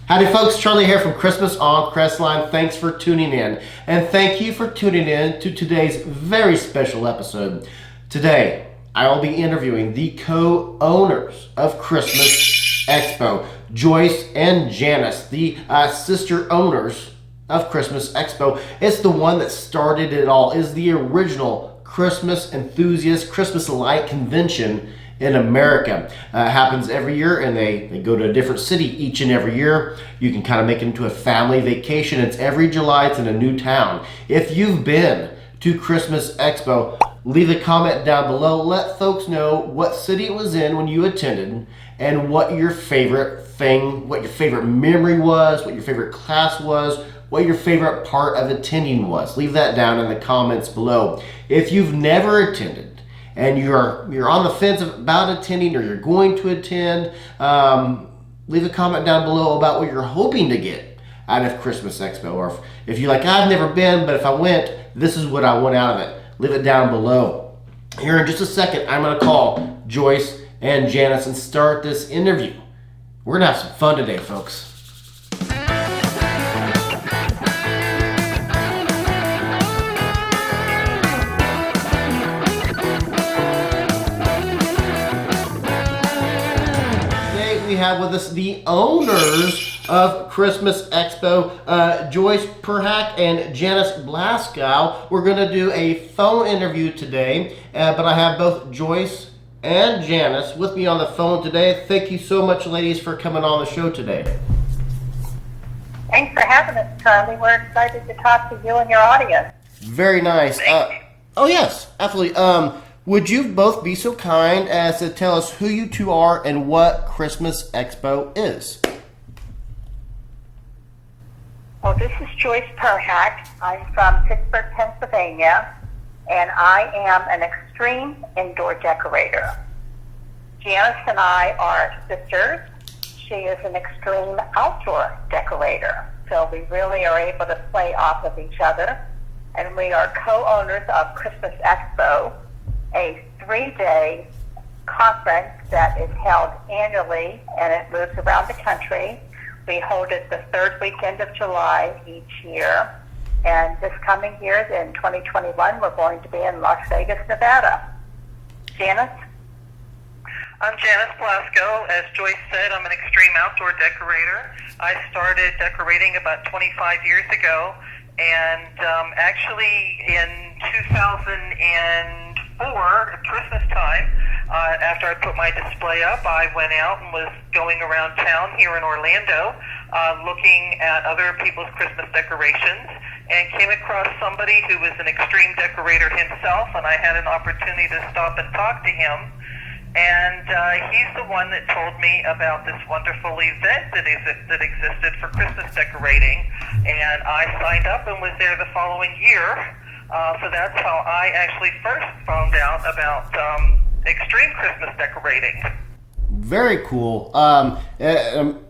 Howdy folks, Charlie here from Christmas on Crestline. Thanks for tuning in. And thank you for tuning in to today's very special episode. Today, I will be interviewing the co-owners of Christmas Expo, Joyce and Janice, the sister owners of Christmas Expo. It's the one that started it all, is the original Christmas enthusiast, Christmas light convention in America. Happens every year, and they go to a different city each and every year. You can kind of make it into a family vacation. It's every July. It's in a new town. If you've been to Christmas Expo, leave a comment down below. Let folks know what city it was in when you attended and what your favorite thing, what your favorite memory was, what your favorite class was, what your favorite part of attending was. Leave that down in the comments below. If you've never attended and you're on the fence about attending, or you're going to attend, leave a comment down below about what you're hoping to get out of Christmas Expo. Or if you're like, I've never been, but if I went, this is what I want out of it. Leave it down below. Here in just a second, I'm going to call Joyce and Janice and start this interview. We're going to have some fun today, folks. We have with us the owners of Christmas Expo, Joyce Perhac and Janice Blasko. We're going to do a phone interview today, but I have both Joyce and Janice with me on the phone today. Thank you so much, ladies, for coming on the show today. Thanks for having us, Charlie. We're excited to talk to you and your audience. Very nice. Oh, yes, absolutely. Would you both be so kind as to tell us who you two are and what Christmas Expo is? Well, this is Joyce Perhac. I'm from Pittsburgh, Pennsylvania, and I am an extreme indoor decorator. Janice and I are sisters. She is an extreme outdoor decorator. So we really are able to play off of each other. And we are co-owners of Christmas Expo, a 3-day conference that is held annually, and it moves around the country. We hold it the third weekend of July each year. And this coming year, in 2021, we're going to be in Las Vegas, Nevada. Janice? I'm Janice Blasko. As Joyce said, I'm an extreme outdoor decorator. I started decorating about 25 years ago, and actually in 2004, at Christmas time, after I put my display up, I went out and was going around town here in Orlando, looking at other people's Christmas decorations, and came across somebody who was an extreme decorator himself, and I had an opportunity to stop and talk to him. And he's the one that told me about this wonderful event that existed for Christmas decorating, and I signed up and was there the following year. So that's how I actually first found out about extreme Christmas decorating. Very cool.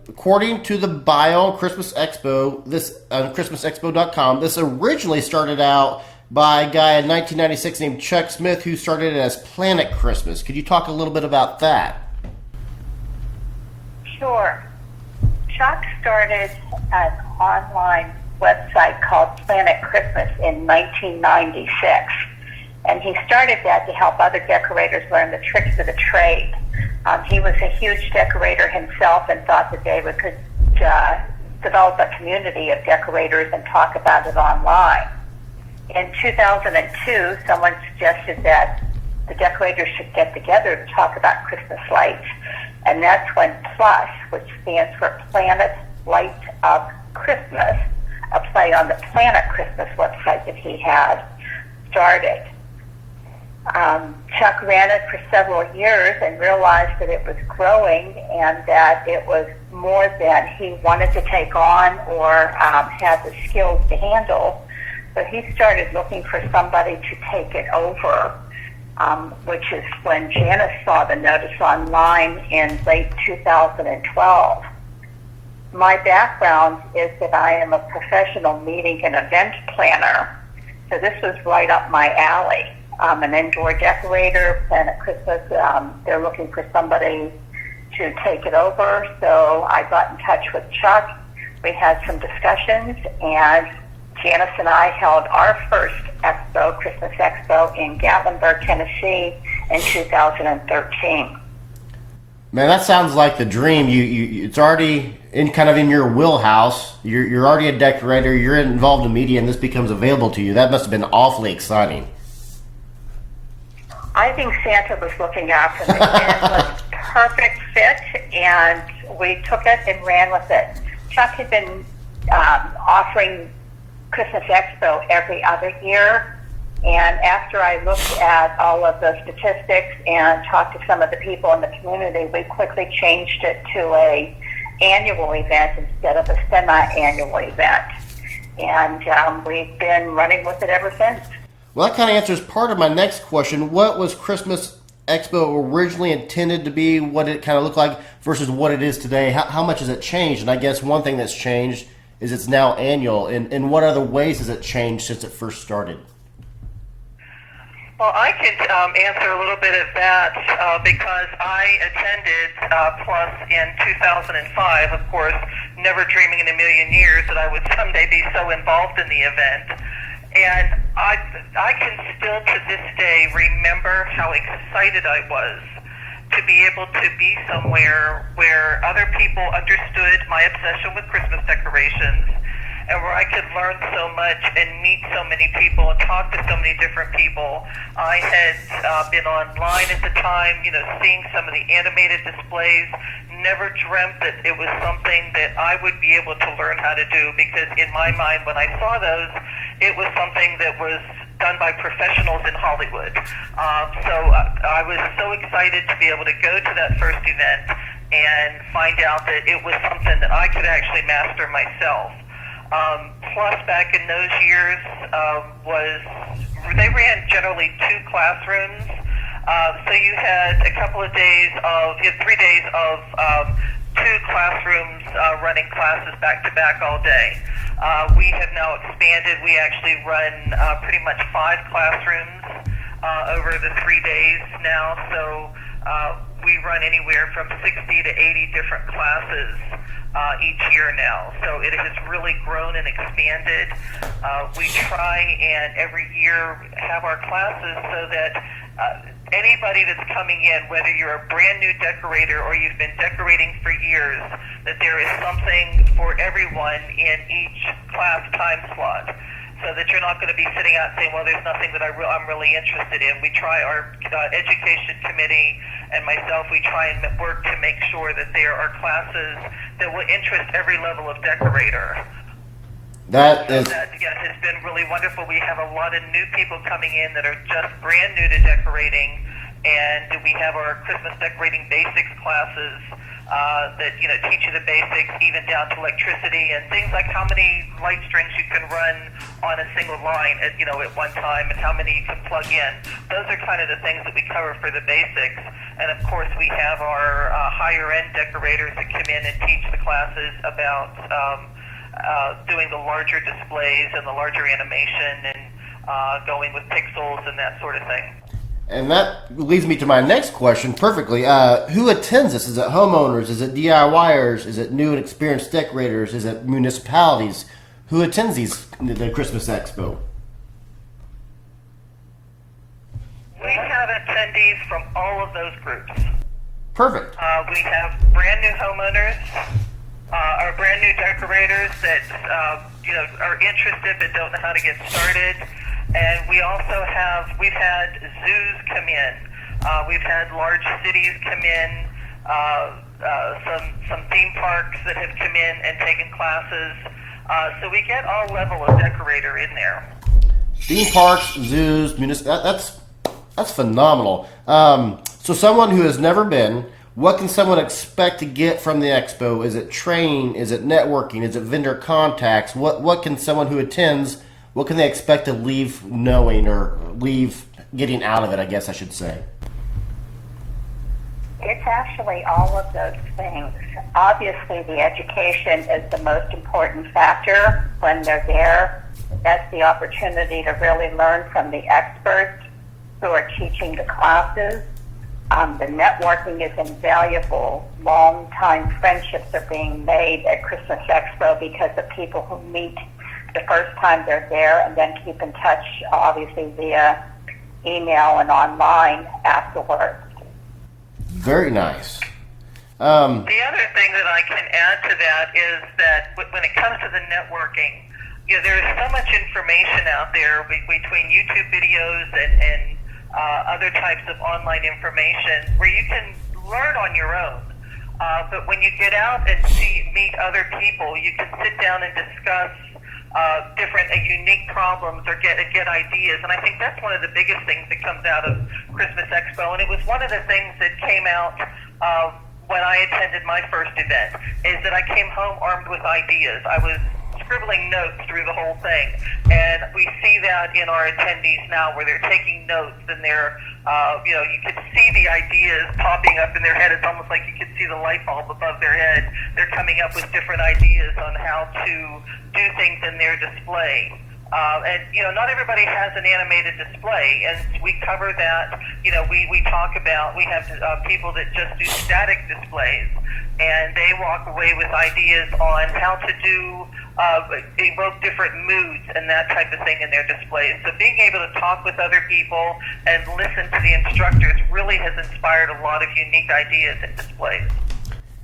According to the bio on Christmas Expo, this ChristmasExpo.com, this originally started out by a guy in 1996 named Chuck Smith, who started it as Planet Christmas. Could you talk a little bit about that? Sure. Chuck started an online website called Planet Christmas in 1996. And he started that to help other decorators learn the tricks of the trade. He was a huge decorator himself and thought that they could develop a community of decorators and talk about it online. In 2002, someone suggested that the decorators should get together to talk about Christmas lights. And that's when PLUS, which stands for Planet Light Up Christmas, a play on the Planet Christmas website that he had, started. Chuck ran it for several years and realized that it was growing and that it was more than he wanted to take on or had the skills to handle. So he started looking for somebody to take it over, which is when Janice saw the notice online in late 2012. My background is that I am a professional meeting and event planner, so this was right up my alley. I'm an indoor decorator, Planet Christmas. They're looking for somebody to take it over, so I got in touch with Chuck, we had some discussions, and Janice and I held our first expo, Christmas Expo, in Gatlinburg, Tennessee in 2013. Man, that sounds like the dream. It's already in kind of in your wheelhouse. You're already a decorator. You're involved in media, and this becomes available to you. That must have been awfully exciting. I think Santa was looking out for me. It was perfect fit, and we took it and ran with it. Chuck had been offering Christmas Expo every other year, and after I looked at all of the statistics and talked to some of the people in the community, we quickly changed it to a annual event instead of a semi-annual event. And we've been running with it ever since. Well, that kind of answers part of my next question. What was Christmas Expo originally intended to be, what did it kind of look like versus what it is today? How much has it changed? And I guess one thing that's changed is it's now annual. And what other ways has it changed since it first started? Well, I could answer a little bit of that because I attended Plus in 2005, of course, never dreaming in a million years that I would someday be so involved in the event. And I can still to this day remember how excited I was to be able to be somewhere where other people understood my obsession with Christmas decorations, and where I could learn so much and meet so many people and talk to so many different people. I had been online at the time, seeing some of the animated displays, never dreamt that it was something that I would be able to learn how to do, because in my mind, when I saw those, it was something that was done by professionals in Hollywood. So I was so excited to be able to go to that first event and find out that it was something that I could actually master myself. Plus, back in those years, they ran generally 2 classrooms. So you had a couple of days you had 3 days of 2 classrooms running classes back to back all day. We have now expanded. We actually run pretty much 5 classrooms over the 3 days now. So we run anywhere from 60 to 80 different classes each year now. So it has really grown and expanded. We try and every year have our classes so that anybody that's coming in, whether you're a brand new decorator or you've been decorating for years, that there is something for everyone in each class time slot. So that you're not going to be sitting out saying, well, there's nothing that I'm really interested in. We try, our education committee and myself, we try and work to make sure that there are classes that will interest every level of decorator. That has been really wonderful. We have a lot of new people coming in that are just brand new to decorating, and we have our Christmas decorating basics classes that teach you the basics, even down to electricity and things like how many light strings you can run on a single line at one time, and how many you can plug in. Those are kind of the things that we cover for the basics. And of course, we have our higher end decorators that come in and teach the classes about doing the larger displays and the larger animation and going with pixels and that sort of thing. And that leads me to my next question perfectly. Who attends this? Is it homeowners? Is it DIYers? Is it new and experienced decorators? Is it municipalities? Who attends the Christmas Expo? We have attendees from all of those groups. Perfect. We have brand new homeowners, or brand new decorators that are interested but don't know how to get started. And we've had zoos come in. We've had large cities come in, some theme parks that have come in and taken classes. So we get all level of decorator in there. Theme parks, zoos, that's phenomenal. So someone who has never been, what can someone expect to get from the expo? Is it training? Is it networking? Is it vendor contacts? What can someone who attends, what can they expect to leave knowing or leave getting out of it, I guess I should say? It's actually all of those things. Obviously, the education is the most important factor when they're there. That's the opportunity to really learn from the experts who are teaching the classes. The networking is invaluable. Long-time friendships are being made at Christmas Expo because of people who meet the first time they're there and then keep in touch, obviously, via email and online afterwards. Very nice. The other thing that I can add to that is that when it comes to the networking, there's so much information out there between YouTube videos and other types of online information where you can learn on your own. But when you get out and meet other people, you can sit down and discuss different unique problems or get ideas. And I think that's one of the biggest things that comes out of Christmas Expo. And it was one of the things that came out when I attended my first event, is that I came home armed with ideas. I was scribbling notes through the whole thing, and we see that in our attendees now, where they're taking notes and they're, you can see the ideas popping up in their head. It's almost like you can see the light bulb above their head. They're coming up with different ideas on how to do things in their display. And not everybody has an animated display, and we cover that. We talk about, we have people that just do static displays, and they walk away with ideas on how to do evoke different moods and that type of thing in their displays. So being able to talk with other people and listen to the instructors really has inspired a lot of unique ideas in displays.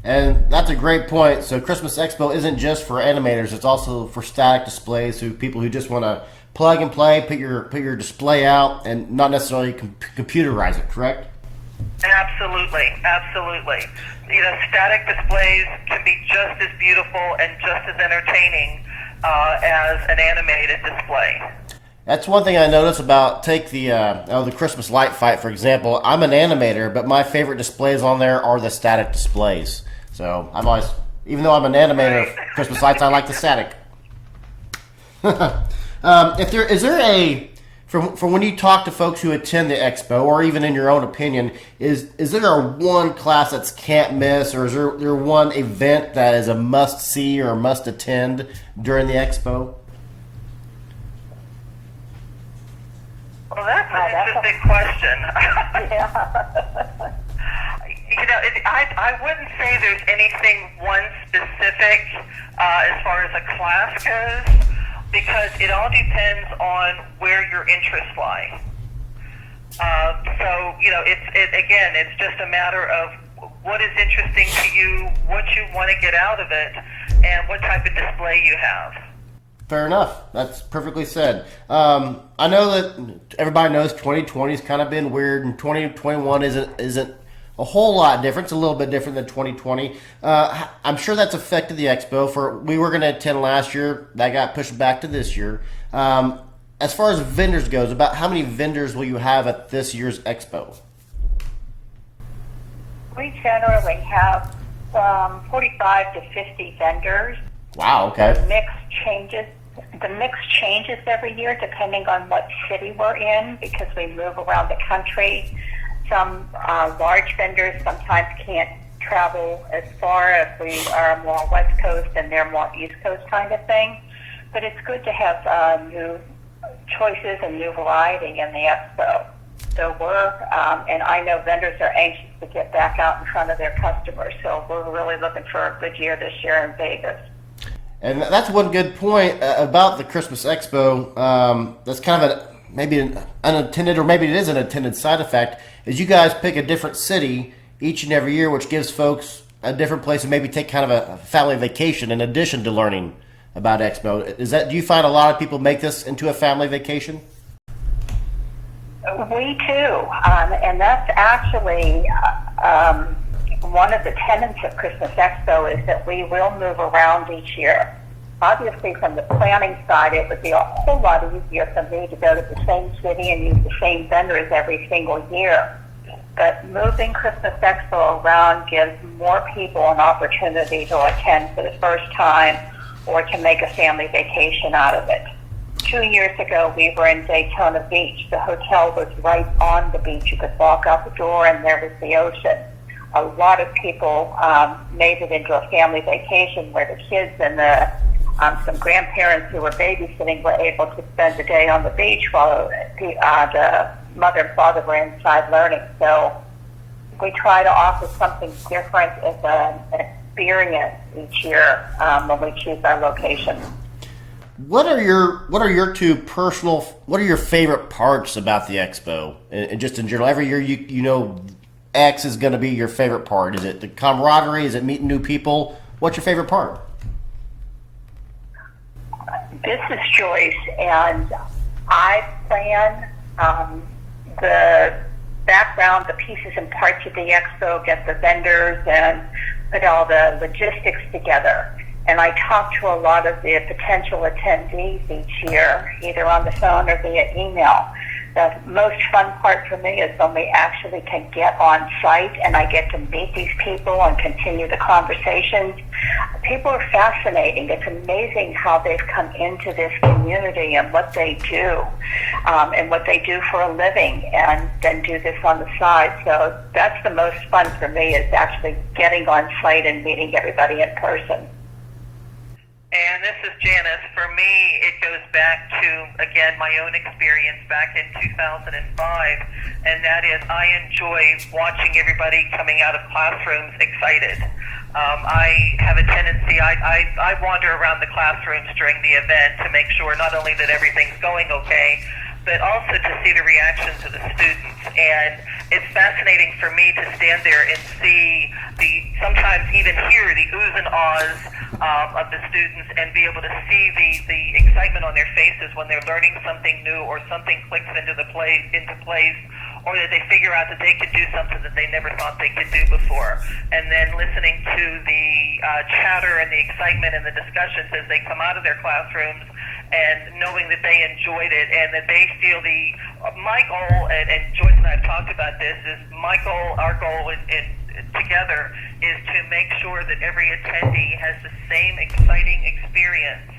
And that's a great point. So Christmas Expo isn't just for animators; it's also for static displays. So people who just want to plug and play, put your display out, and not necessarily computerize it. Correct? Absolutely. Static displays can be just as beautiful and just as entertaining as an animated display. That's one thing I notice about, take the Christmas light fight, for example. I'm an animator, but my favorite displays on there are the static displays. So I've always, even though I'm an animator of Christmas lights, I like the static. Is there a, for when you talk to folks who attend the expo, or even in your own opinion, is there a one class that's can't miss, or is there one event that is a must see or must attend during the expo? Well, that's an interesting question. Yeah. I wouldn't say there's anything one specific as far as a class goes, because it all depends on where your interests lie. It's just a matter of what is interesting to you, what you want to get out of it, and what type of display you have. Fair enough. That's perfectly said. I know that everybody knows 2020 has kind of been weird, and 2021 isn't a whole lot different. It's a little bit different than 2020. I'm sure that's affected the expo. We were going to attend last year. That got pushed back to this year. As far as vendors goes, about how many vendors will you have at this year's expo? We generally have 45 to 50 vendors. Wow, okay. The mix changes every year depending on what city we're in, because we move around the country. Some large vendors sometimes can't travel as far as we are more West Coast and they're more East Coast kind of thing. But it's good to have new choices and new variety in the expo. So and I know vendors are anxious to get back out in front of their customers. So we're really looking for a good year this year in Vegas. And that's one good point about the Christmas Expo. That's kind of maybe an unintended, or maybe it is an intended side effect, is you guys pick a different city each and every year, which gives folks a different place to maybe take kind of a family vacation in addition to learning about Expo. Do you find a lot of people make this into a family vacation? We too, and that's actually one of the tenets of Christmas Expo, is that we will move around each year. Obviously, from the planning side, it would be a whole lot easier for me to go to the same city and use the same vendors every single year. But moving Christmas Expo around gives more people an opportunity to attend for the first time or to make a family vacation out of it. 2 years ago, we were in Daytona Beach. The hotel was right on the beach. You could walk out the door and there was the ocean. A lot of people made it into a family vacation where the kids and some grandparents who were babysitting were able to spend the day on the beach while the mother and father were inside learning. So we try to offer something different as an experience each year when we choose our location. What are your two personal? What are your favorite parts about the expo, and just in general? Every year, you know, X is going to be your favorite part. Is it the camaraderie? Is it meeting new people? What's your favorite part? This is Joyce, and I plan the background, the pieces and parts of the expo, get the vendors, and put all the logistics together. And I talk to a lot of the potential attendees each year, either on the phone or via email. The most fun part for me is when we actually can get on site and I get to meet these people and continue the conversations. People are fascinating. It's amazing how they've come into this community and what they do, and what they do for a living, and then do this on the side. So that's the most fun for me, is actually getting on site and meeting everybody in person. And this is Janice. For me, it goes back to, again, my own experience back in 2005, and that is I enjoy watching everybody coming out of classrooms excited. I have a tendency, I wander around the classrooms during the event to make sure not only that everything's going okay, but also to see the reactions of the students. And it's fascinating for me to stand there and see sometimes even hear the oohs and ahs of the students, and be able to see the excitement on their faces when they're learning something new, or something clicks into place, or that they figure out that they could do something that they never thought they could do before. And then listening to the chatter and the excitement and the discussions as they come out of their classrooms, and knowing that they enjoyed it, and that they feel my goal, and Joyce and I have talked about this, is my goal, our goal together, is to make sure that every attendee has the same exciting experience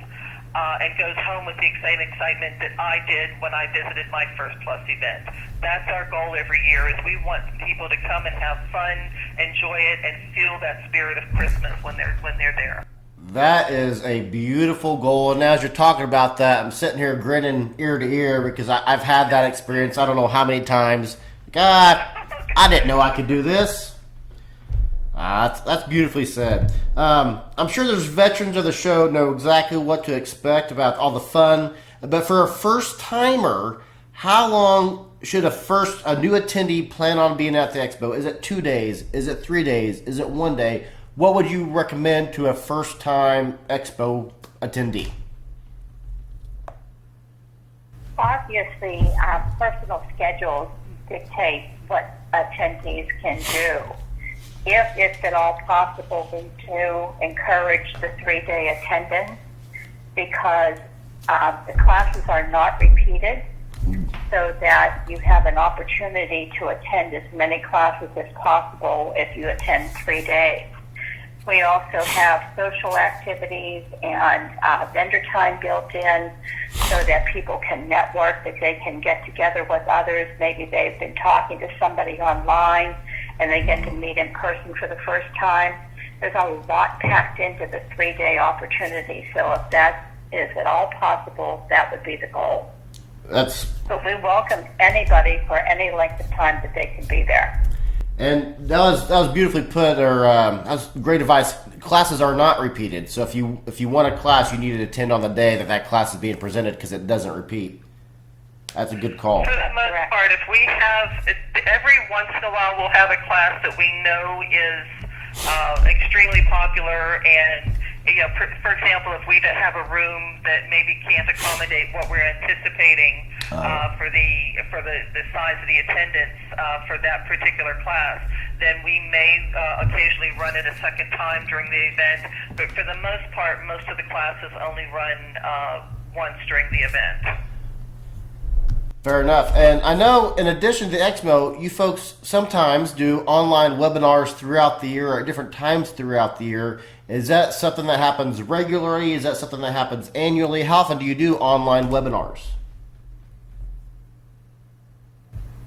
and goes home with the same excitement that I did when I visited my First Plus event. That's our goal every year, is we want people to come and have fun, enjoy it, and feel that spirit of Christmas when they're there. That is a beautiful goal. And as you're talking about that, I'm sitting here grinning ear to ear, because I've had that experience I don't know how many times. God, I didn't know I could do this. That's beautifully said. I'm sure there's veterans of the show know exactly what to expect about all the fun. But for a first-timer, how long should a new attendee plan on being at the expo? Is it 2 days? Is it 3 days? Is it 1 day? What would you recommend to a first-time expo attendee? Obviously, personal schedules dictate what attendees can do. If it's at all possible, we do encourage the 3-day attendance, because the classes are not repeated, so that you have an opportunity to attend as many classes as possible if you attend 3 days. We also have social activities and vendor time built in, so that people can network, that they can get together with others. Maybe they've been talking to somebody online and they get to meet in person for the first time. There's a lot packed into the 3-day opportunity. So if that is at all possible, that would be the goal. But we welcome anybody for any length of time that they can be there. And that was beautifully put, or that was great advice. Classes are not repeated, so if you want a class, you need to attend on the day that class is being presented, because it doesn't repeat. That's a good call. For the most part, if we have, every once in a while, we'll have a class that we know is extremely popular, and for example, if we have a room that maybe can't accommodate what we're anticipating for the size of the attendance for that particular class, then we may occasionally run it a second time during the event. But for the most part, most of the classes only run once during the event. Fair enough. And I know, in addition to the Expo, you folks sometimes do online webinars throughout the year, or at different times throughout the year. Is that something that happens regularly? Is that something that happens annually? How often do you do online webinars?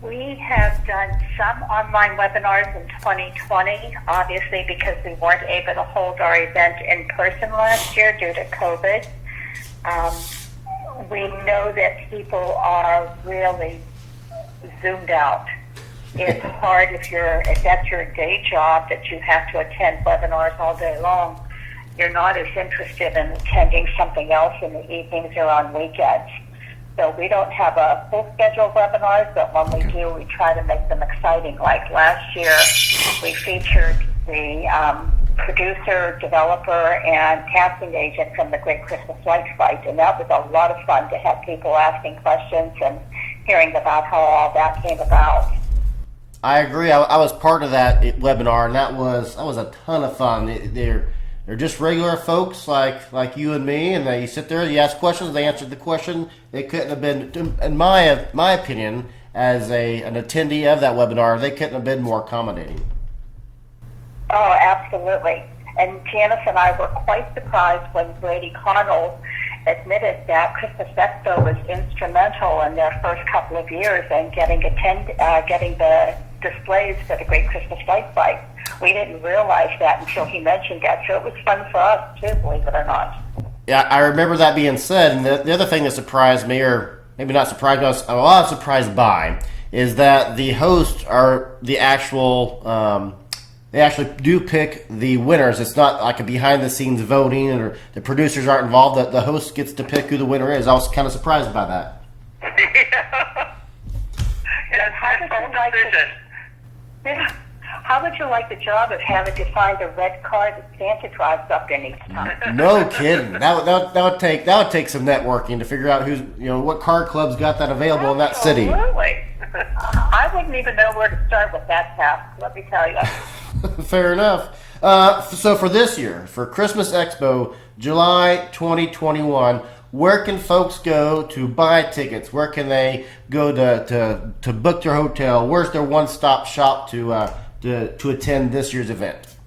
We have done some online webinars in 2020, obviously because we weren't able to hold our event in person last year due to COVID. We know that people are really zoomed out. It's hard if that's your day job that you have to attend webinars all day long. You're not as interested in attending something else in the evenings or on weekends. So we don't have a full schedule of webinars, but when we do, we try to make them exciting. Like last year, we featured the producer, developer, and casting agent from the Great Christmas Lights Fight, and that was a lot of fun to have people asking questions and hearing about how all that came about. I agree. I was part of that webinar, and that was a ton of fun. They're just regular folks like you and me, and they sit there, you ask questions, they answered the question. They couldn't have been, in my opinion, as an attendee of that webinar, they couldn't have been more accommodating. Oh, absolutely. And Janice and I were quite surprised when Brady Connell admitted that Christmas Expo was instrumental in their first couple of years in getting the displays for the Great Christmas Light Fight. We didn't realize that until he mentioned that, so it was fun for us too, believe it or not. Yeah, I remember that being said, and the other thing that surprised me, or maybe not surprised me, I was a lot surprised by, is that the hosts are the actual, they actually do pick the winners. It's not like a behind-the-scenes voting, or the producers aren't involved. The host gets to pick who the winner is. I was kind of surprised by that. How would you like the job of having to find the red car that Santa drives up in each time? No kidding. That would take some networking to figure out what car clubs got that available in that city. Absolutely. I wouldn't even know where to start with that task, let me tell you. Fair enough. So for this year, for Christmas Expo, July 2021, where can folks go to buy tickets? Where can they go to book their hotel? Where's their one-stop shop to attend this year's event?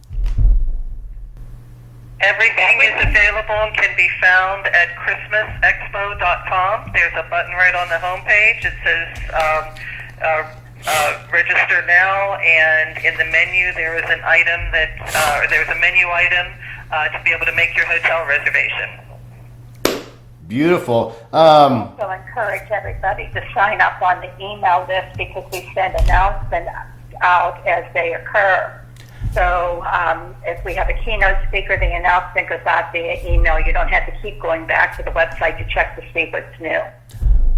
Everything is available and can be found at christmasexpo.com. There's a button right on the homepage. It says register now, and in the menu there is an item there's a menu item to be able to make your hotel reservation. Beautiful. Also encourage everybody to sign up on the email list because we send announcements out as they occur. So if we have a keynote speaker, the announcement goes out via email. You don't have to keep going back to the website to check to see what's new.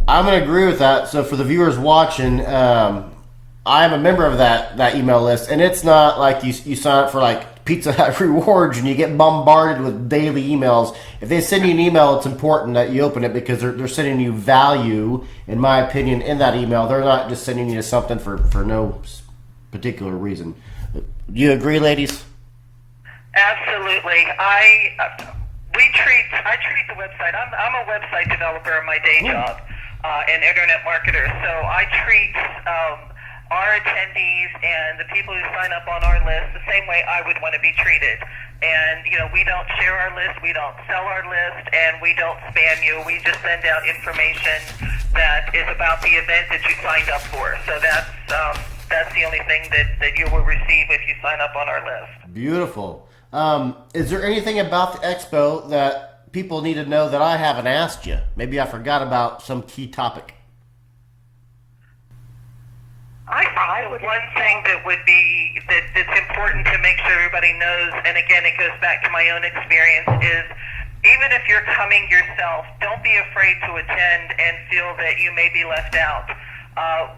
I'm going to agree with that. So for the viewers watching, I am a member of that email list, and it's not like you sign up for like Pizza Hut rewards and you get bombarded with daily emails. If they send you an email, it's important that you open it because they're sending you value, in my opinion, in that email. They're not just sending you something for no particular reason. Do you agree, ladies? Absolutely. I treat the website. I'm a website developer in my day job, and internet marketer. So I treat our attendees and the people who sign up on our list the same way I would want to be treated. And we don't share our list, we don't sell our list, and we don't spam you. We just send out information that is about the event that you signed up for. So that's the only thing that you will receive if you sign up on our list. Beautiful. Is there anything about the expo that people need to know that I haven't asked you? Maybe I forgot about some key topic. I think one thing that would be that's important to make sure everybody knows, and again it goes back to my own experience, is even if you're coming yourself, don't be afraid to attend and feel that you may be left out.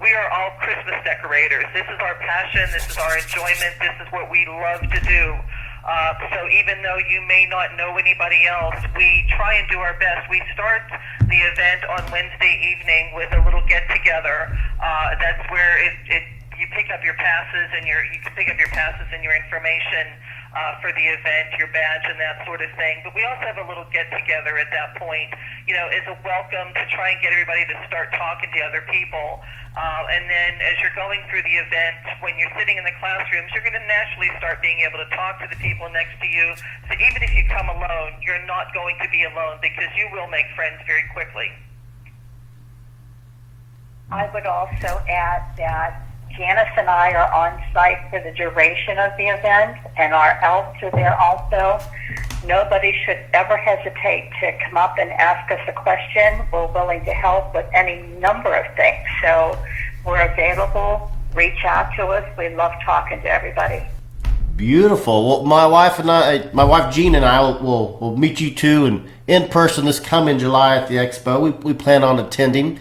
We are all Christmas decorators. This is our passion. This is our enjoyment. This is what we love to do. So even though you may not know anybody else, we try and do our best. We start the event on Wednesday evening with a little get-together. That's where you pick up your passes and you can pick up your passes and your information for the event, your badge and that sort of thing. But we also have a little get-together at that point, as a welcome to try and get everybody to start talking to other people. And then as you're going through the event, when you're sitting in the classrooms, you're going to naturally start being able to talk to the people next to you. So even if you come alone, you're not going to be alone because you will make friends very quickly. I would also add that Janice and I are on site for the duration of the event, and our elves are there also. Nobody should ever hesitate to come up and ask us a question. We're willing to help with any number of things. So we're available reach out to us. We love talking to everybody. Beautiful. Well, my wife Jean and I will meet you two in person this coming July at the Expo. We plan on attending.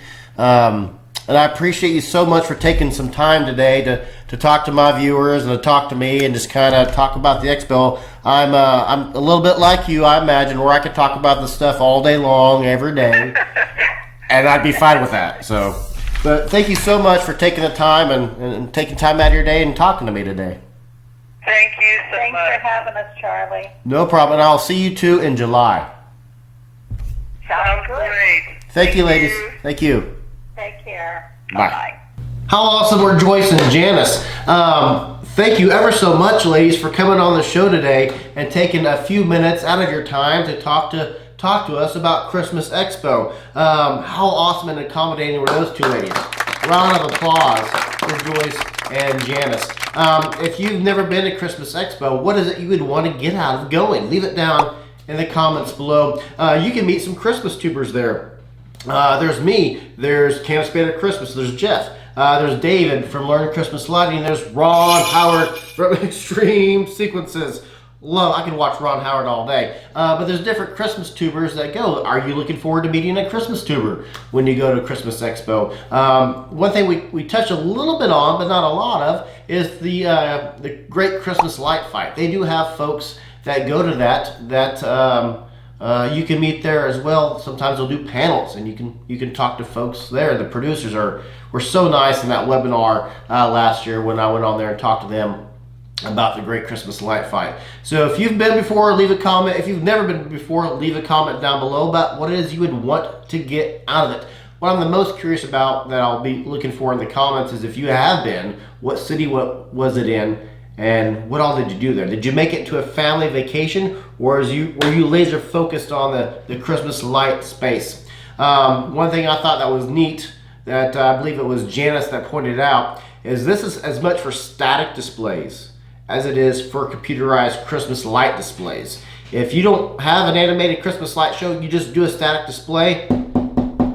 And I appreciate you so much for taking some time today to talk to my viewers and to talk to me and just kind of talk about the Expo. I'm a little bit like you, I imagine, where I could talk about this stuff all day long, every day, and I'd be fine with that. So, but thank you so much for taking the time and taking time out of your day and talking to me today. Thank you so Thanks much. for having us, Charlie. No problem, and I'll see you two in July. Sounds good. Great. Thank you, ladies. Thank you. Take care. Bye. Bye-bye. How awesome were Joyce and Janice? Thank you ever so much, ladies, for coming on the show today and taking a few minutes out of your time to talk to us about Christmas Expo. How awesome and accommodating were those two ladies? Round of applause for Joyce and Janice. If you've never been to Christmas Expo, what is it you would want to get out of going? Leave it down in the comments below. You can meet some Christmas tubers there. There's me, there's Candace Banner Christmas, there's Jeff, there's David from Learn Christmas Lighting, there's Ron Howard from Extreme Sequences. I can watch Ron Howard all day. But there's different Christmas tubers that go. Are you looking forward to meeting a Christmas tuber when you go to Christmas Expo? One thing we touch a little bit on, but not a lot of, is the Great Christmas Light Fight. They do have folks that go to that you can meet there as well. Sometimes they'll do panels, and you can talk to folks there. The producers were so nice in that webinar last year when I went on there and talked to them about the Great Christmas Light Fight. So if you've been before, leave a comment. If you've never been before, leave a comment down below about what it is you would want to get out of it. What I'm the most curious about that I'll be looking for in the comments is if you have been, what city was it in? And what all did you do there? Did you make it to a family vacation, or were you laser focused on the Christmas light space? One thing I thought that was neat, that I believe it was Janice that pointed out, is this is as much for static displays as it is for computerized Christmas light displays. If you don't have an animated Christmas light show, you just do a static display,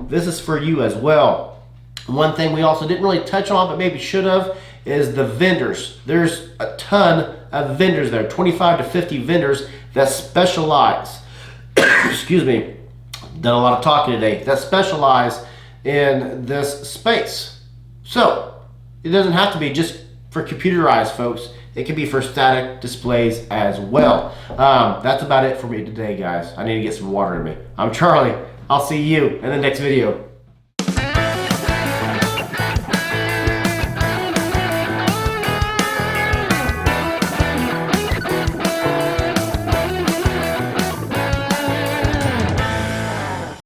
this is for you as well. One thing we also didn't really touch on, but maybe should have, is the vendors. There's a ton of vendors there, 25 to 50 vendors that specialize, excuse me, done a lot of talking today, that specialize in this space. So it doesn't have to be just for computerized folks. It can be for static displays as well. That's about it for me today, guys. I need to get some water in me. I'm Charlie. I'll see you in the next video.